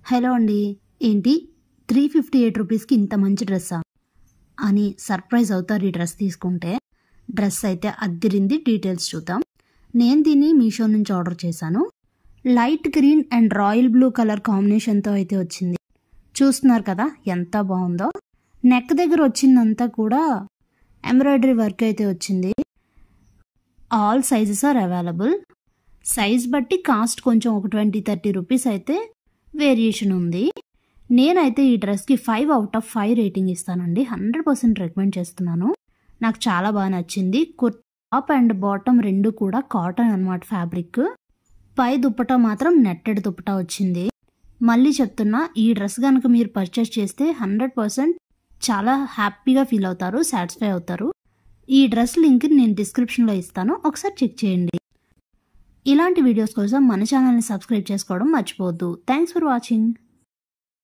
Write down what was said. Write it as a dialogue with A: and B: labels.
A: Hello అండి, ఏంటి 358 రూపీస్కి ఇంత మంచి డ్రెస్సా అని సర్ప్రైజ్ అవుతారు ఈ డ్రెస్ తీసుకుంటే. డ్రెస్ అయితే అద్దిరింది. డీటెయిల్స్ చూద్దాం. నేను దీన్ని మీషో నుంచి ఆర్డర్ చేశాను. Light green and royal blue colour కాంబినేషన్తో అయితే వచ్చింది. చూస్తున్నారు కదా ఎంత బాగుందో. నెక్ దగ్గర వచ్చిందంతా కూడా ఎంబ్రాయిడరీ వర్క్ అయితే వచ్చింది. All sizes are available. Size బట్టి కాస్ట్ కొంచెం ఒక 20-30 రూపీస్ అయితే వేరియేషన్ ఉంది. నేనైతే ఈ డ్రెస్కి 5 out of 5 రేటింగ్ ఇస్తానండి. 100% రికమెండ్ చేస్తున్నాను. నాకు చాలా బాగా నచ్చింది. టాప్ అండ్ బాటమ్ రెండు కూడా కాటన్ అన్నమాట ఫ్యాబ్రిక్. పై దుప్పటా మాత్రం నెట్టెడ్ దుప్పటా వచ్చింది. మళ్ళీ చెప్తున్నా, ఈ డ్రెస్ కనుక మీరు పర్చేస్ చేస్తే 100% చాలా హ్యాపీగా ఫీల్ అవుతారు, సాటిస్ఫై అవుతారు. ఈ డ్రెస్ లింక్ నేను డిస్క్రిప్షన్లో ఇస్తాను, ఒకసారి చెక్ చేయండి. ఇలాంటి వీడియోస్ కోసం మన ఛానల్ని సబ్స్క్రైబ్ చేసుకోవడం మర్చిపోవద్దు. Thanks for watching.